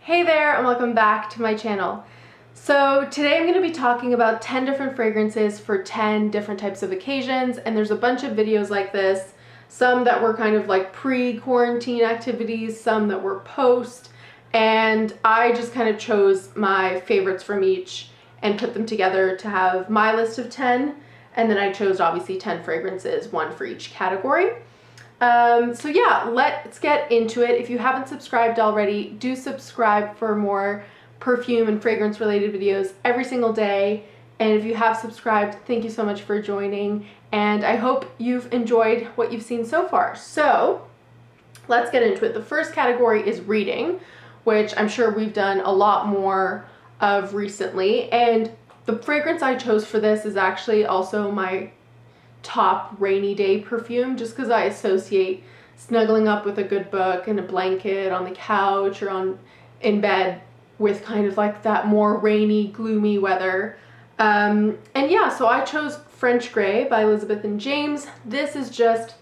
Hey there and welcome back to my channel. So today I'm going to be talking about 10 different fragrances for 10 different types of occasions, and there's a bunch of videos like this, some that were kind of like pre-quarantine activities, some that were post, and I just kind of chose my favorites from each and put them together to have my list of 10, and then I chose obviously 10 fragrances, one for each category. So yeah, let's get into it. If you haven't subscribed already, do subscribe for more perfume and fragrance related videos every single day. And if you have subscribed, thank you so much for joining. And I hope you've enjoyed what you've seen so far. So let's get into it. The first category is reading, which I'm sure we've done a lot more of recently. And the fragrance I chose for this is actually also my top rainy day perfume, just because I associate snuggling up with a good book and a blanket on the couch or in bed with kind of like that more rainy, gloomy weather. And yeah, so I chose French Grey by Elizabeth and James. This is just,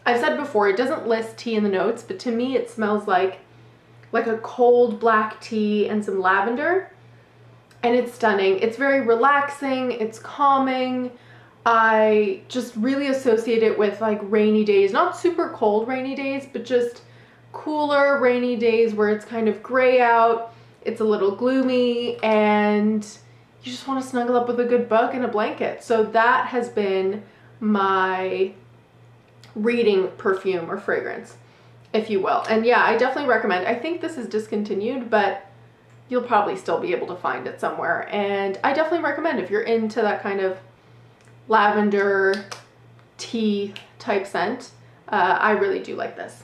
I've said before, it doesn't list tea in the notes, but to me it smells like a cold black tea and some lavender, and it's stunning. It's very relaxing, it's calming. I just really associate it with like rainy days, not super cold rainy days, but just cooler rainy days where it's kind of gray out, it's a little gloomy, and you just want to snuggle up with a good book and a blanket. So that has been my reading perfume or fragrance, if you will. And yeah, I definitely recommend. I think this is discontinued, but you'll probably still be able to find it somewhere. And I definitely recommend if you're into that kind of lavender tea type scent. I really do like this.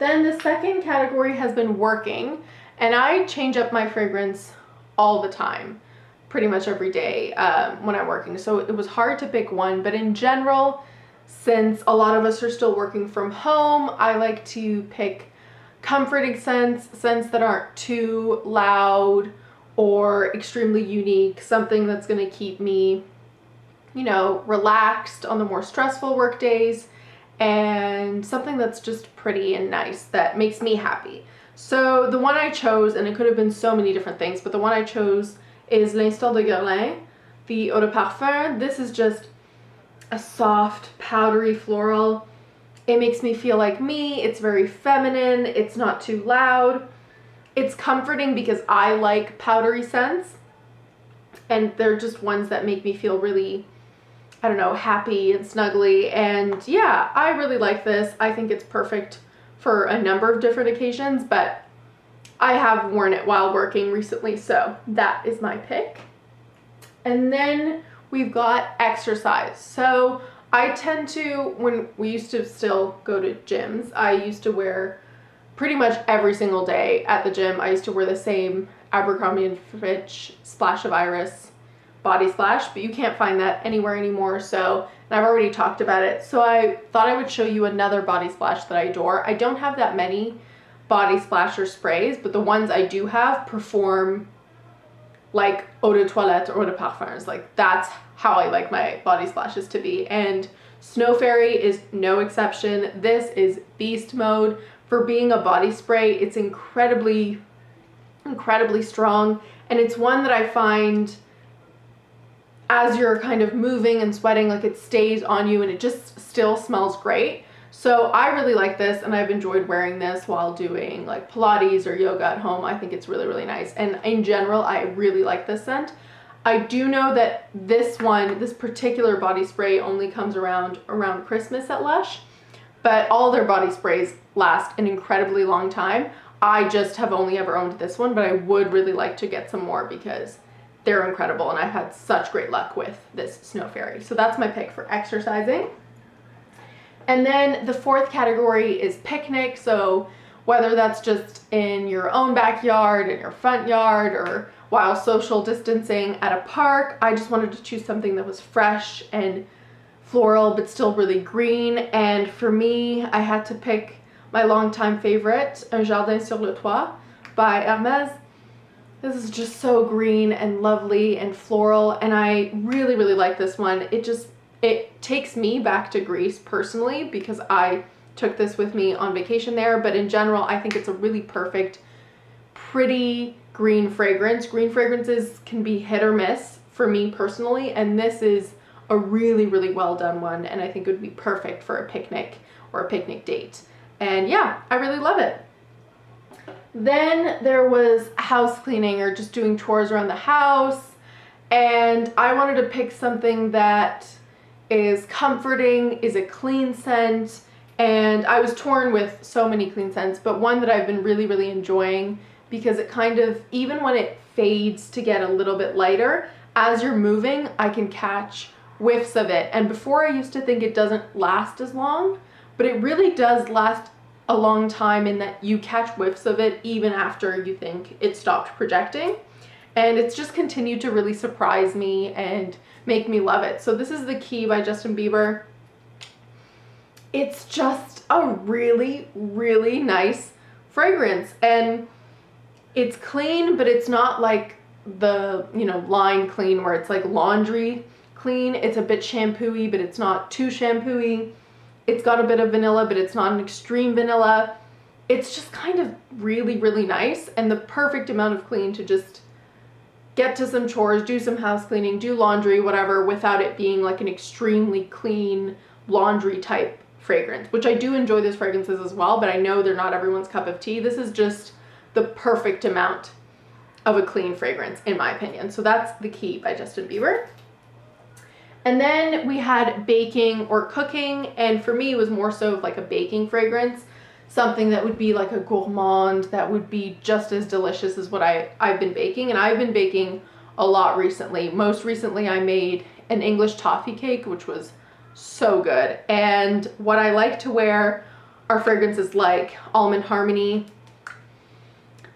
Then the second category has been working, and I change up my fragrance all the time, pretty much every day when I'm working. So it was hard to pick one, but in general, since a lot of us are still working from home, I like to pick comforting scents that aren't too loud or extremely unique, something that's going to keep me, you know, relaxed on the more stressful work days, and something that's just pretty and nice that makes me happy. So the one I chose, and it could have been so many different things, but the one I chose is L'Instant de Guerlain, the eau de parfum. This is just a soft, powdery floral. It makes me feel like me. It's very feminine. It's not too loud. It's comforting because I like powdery scents, and they're just ones that make me feel really, I don't know, happy and snuggly. And yeah, I really like this. I think it's perfect for a number of different occasions, but I have worn it while working recently, so that is my pick. And then we've got exercise. So I tend to, when we used to still go to gyms, I used to wear pretty much every single day at the gym. I used to wear the same Abercrombie & Fitch Splash of Iris body splash, but you can't find that anywhere anymore. So, and I've already talked about it, so I thought I would show you another body splash that I adore. I don't have that many body splash or sprays, but the ones I do have perform like eau de toilette or eau de parfums. Like, that's how I like my body splashes to be, and Snow Fairy is no exception. This is beast mode for being a body spray. It's incredibly strong, and it's one that I find as you're kind of moving and sweating, like it stays on you and it just still smells great. So I really like this, and I've enjoyed wearing this while doing like Pilates or yoga at home. I think it's really, really nice. And in general, I really like this scent. I do know that this particular body spray only comes around Christmas at LUSH, but all their body sprays last an incredibly long time. I just have only ever owned this one, but I would really like to get some more because they're incredible, and I've had such great luck with this Snow Fairy. So that's my pick for exercising. And then the fourth category is picnic. So whether that's just in your own backyard, in your front yard, or while social distancing at a park, I just wanted to choose something that was fresh and floral, but still really green. And for me, I had to pick my longtime favorite, Un Jardin sur le Toit by Hermes. This is just so green and lovely and floral, and I really, really like this one. It takes me back to Greece personally because I took this with me on vacation there, but in general, I think it's a really perfect pretty green fragrance. Green fragrances can be hit or miss for me personally, and this is a really, really well done one, and I think it would be perfect for a picnic or a picnic date. And yeah, I really love it. Then there was house cleaning or just doing chores around the house, and I wanted to pick something that is comforting, is a clean scent, and I was torn with so many clean scents, but one that I've been really, really enjoying because it kind of, even when it fades to get a little bit lighter, as you're moving, I can catch whiffs of it. And before I used to think it doesn't last as long, but it really does last a long time in that you catch whiffs of it even after you think it stopped projecting. And it's just continued to really surprise me and make me love it. So this is the Key by Justin Bieber. It's just a really, really nice fragrance, and it's clean, but it's not like the, you know, line clean where it's like laundry clean. It's a bit shampoo-y, but it's not too shampoo-y. It's got a bit of vanilla, but it's not an extreme vanilla. It's just kind of really, really nice, and the perfect amount of clean to just get to some chores, do some house cleaning, do laundry, whatever, without it being like an extremely clean laundry type fragrance, which I do enjoy those fragrances as well, but I know they're not everyone's cup of tea. This is just the perfect amount of a clean fragrance, in my opinion. So that's the Key by Justin Bieber. And then we had baking or cooking, and for me it was more so like a baking fragrance, something that would be like a gourmand that would be just as delicious as what I've been baking. And I've been baking a lot recently. Most recently I made an English toffee cake, which was so good. And what I like to wear are fragrances like Almond Harmony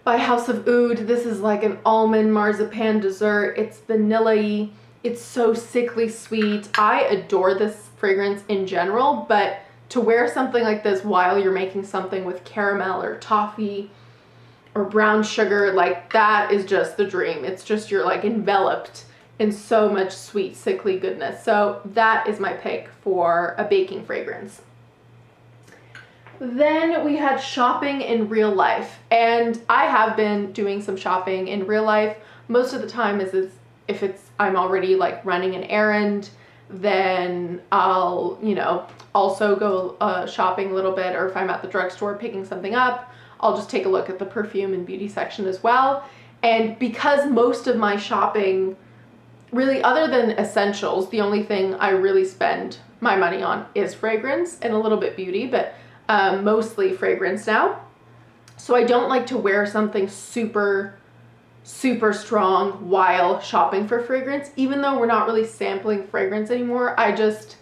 by House of Oud. This is like an almond marzipan dessert. It's vanilla-y. It's so sickly sweet. I adore this fragrance in general, but to wear something like this while you're making something with caramel or toffee or brown sugar, like that is just the dream. It's just, you're like enveloped in so much sweet, sickly goodness. So that is my pick for a baking fragrance. Then we had shopping in real life, and I have been doing some shopping in real life. Most of the time is if I'm already like running an errand, then I'll, you know, also go shopping a little bit, or if I'm at the drugstore picking something up, I'll just take a look at the perfume and beauty section as well. And because most of my shopping, really other than essentials, the only thing I really spend my money on is fragrance and a little bit beauty, but mostly fragrance now. So I don't like to wear something super strong while shopping for fragrance. Even though we're not really sampling fragrance anymore, I just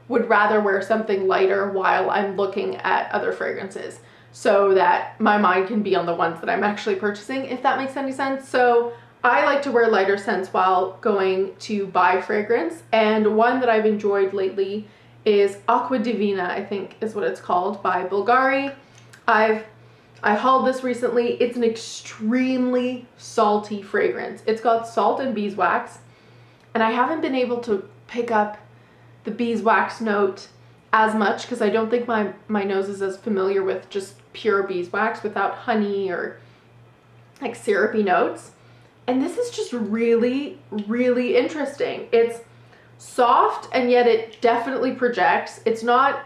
would rather wear something lighter while I'm looking at other fragrances, so that my mind can be on the ones that I'm actually purchasing, if that makes any sense. So I like to wear lighter scents while going to buy fragrance, and one that I've enjoyed lately is Aqua Divina, I think is what it's called, by Bvlgari. I hauled this recently. It's an extremely salty fragrance. It's got salt and beeswax, and I haven't been able to pick up the beeswax note as much because I don't think my nose is as familiar with just pure beeswax without honey or like syrupy notes. And this is just really, really interesting. It's soft, and yet it definitely projects. It's not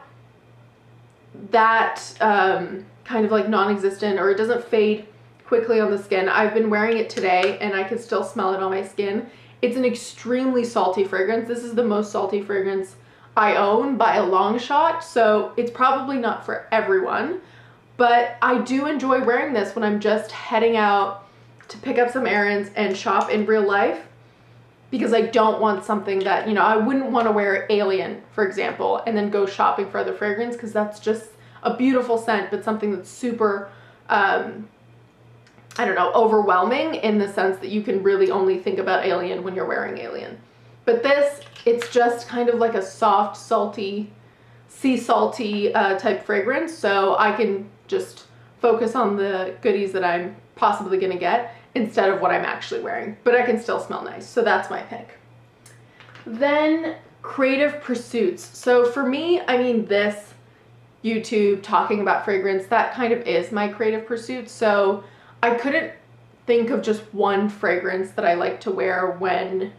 that kind of like non-existent, or it doesn't fade quickly on the skin. I've been wearing it today and I can still smell it on my skin. It's an extremely salty fragrance. This is the most salty fragrance I own by a long shot, so it's probably not for everyone, but I do enjoy wearing this when I'm just heading out to pick up some errands and shop in real life, because I don't want something that, you know, I wouldn't want to wear Alien, for example, and then go shopping for other fragrance, because that's just a beautiful scent, but something that's super, I don't know, overwhelming in the sense that you can really only think about Alien when you're wearing Alien. But this, it's just kind of like a soft, salty, sea salty type fragrance, so I can just focus on the goodies that I'm possibly gonna get instead of what I'm actually wearing, but I can still smell nice, so that's my pick. Then creative pursuits. So for me, I mean, this YouTube talking about fragrance, that kind of is my creative pursuit. So I couldn't think of just one fragrance that I like to wear when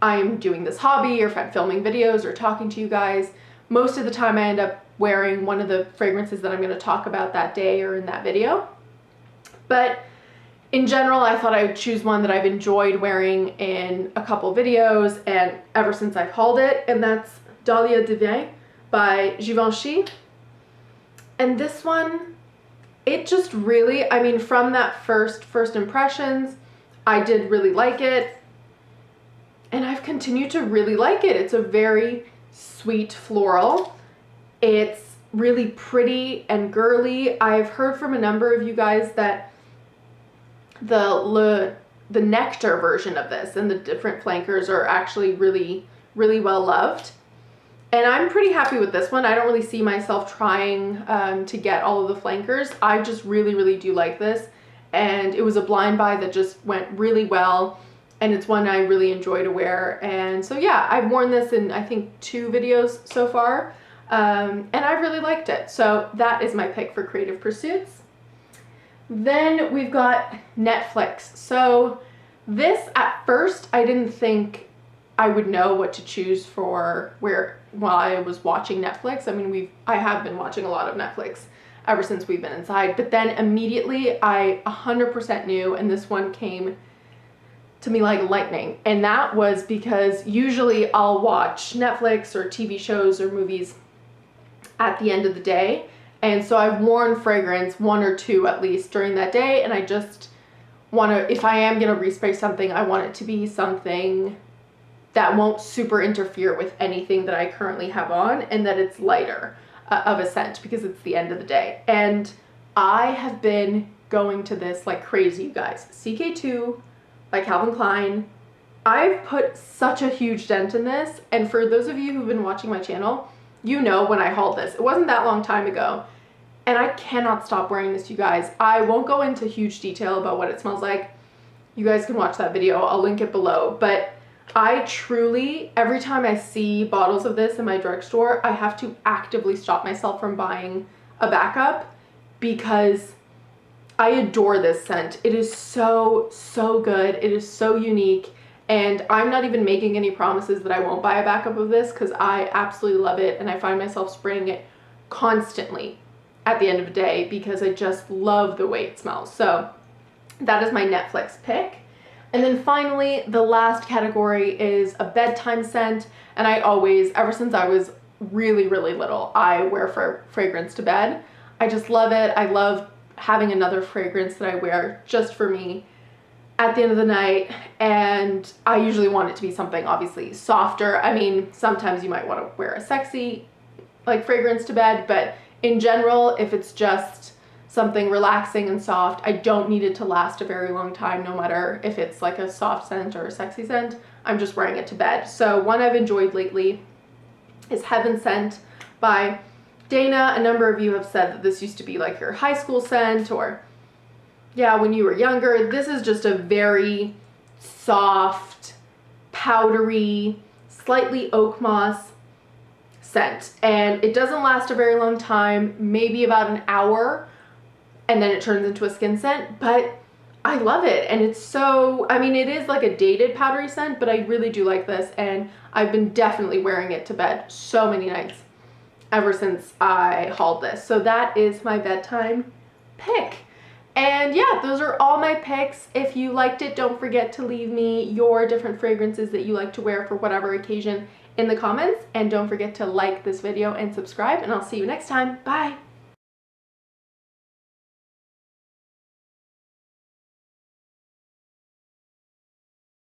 I'm doing this hobby or if I'm filming videos or talking to you guys. Most of the time I end up wearing one of the fragrances that I'm going to talk about that day or in that video. But in general, I thought I would choose one that I've enjoyed wearing in a couple videos and ever since I've hauled it, and that's Dahlia Divin by Givenchy. And this one, it just really, I mean, from that first impressions, I did really like it, and I've continued to really like it. It's a very sweet floral. It's really pretty and girly. I've heard from a number of you guys that the nectar version of this and the different flankers are actually really well loved, and I'm pretty happy with this one. I don't really see myself trying to get all of the flankers. I just really do like this, and it was a blind buy that just went really well, and it's one I really enjoy to wear. And so yeah, I've worn this in I think 2 videos so far, and I really liked it. So that is my pick for creative pursuits. Then we've got Netflix. So this, at first, I didn't think I would know what to choose for while I was watching Netflix. I mean, I have been watching a lot of Netflix ever since we've been inside, but then immediately I 100% knew, and this one came to me like lightning. And that was because usually I'll watch Netflix or TV shows or movies at the end of the day. And so I've worn fragrance, 1 or 2 at least, during that day, and I just want to, if I am going to respray something, I want it to be something that won't super interfere with anything that I currently have on, and that it's lighter of a scent because it's the end of the day. And I have been going to this like crazy, you guys. CK2 by Calvin Klein. I've put such a huge dent in this, and for those of you who've been watching my channel, you know when I hauled this. It wasn't that long time ago, and I cannot stop wearing this, you guys. I won't go into huge detail about what it smells like. You guys can watch that video. I'll link it below. But I truly, every time I see bottles of this in my drugstore, I have to actively stop myself from buying a backup because I adore this scent. It is so good. It is so unique. And I'm not even making any promises that I won't buy a backup of this because I absolutely love it, and I find myself spraying it constantly at the end of the day because I just love the way it smells. So that is my Netflix pick. And then finally, the last category is a bedtime scent, and I always, ever since I was really little, I wear fragrance to bed. I just love it. I love having another fragrance that I wear just for me at the end of the night, and I usually want it to be something obviously softer. I mean, sometimes you might want to wear a sexy like fragrance to bed, but in general, if it's just something relaxing and soft, I don't need it to last a very long time, no matter if it's like a soft scent or a sexy scent. I'm just wearing it to bed. So one I've enjoyed lately is Heaven Scent by Dana. A number of you have said that this used to be like your high school scent, or yeah, when you were younger. This is just a very soft, powdery, slightly oak moss scent, and it doesn't last a very long time, maybe about an hour, and then it turns into a skin scent, but I love it. And it's so, I mean, it is like a dated powdery scent, but I really do like this, and I've been definitely wearing it to bed so many nights ever since I hauled this. So that is my bedtime pick. And yeah, those are all my picks. If you liked it, don't forget to leave me your different fragrances that you like to wear for whatever occasion in the comments. And don't forget to like this video and subscribe, and I'll see you next time. Bye.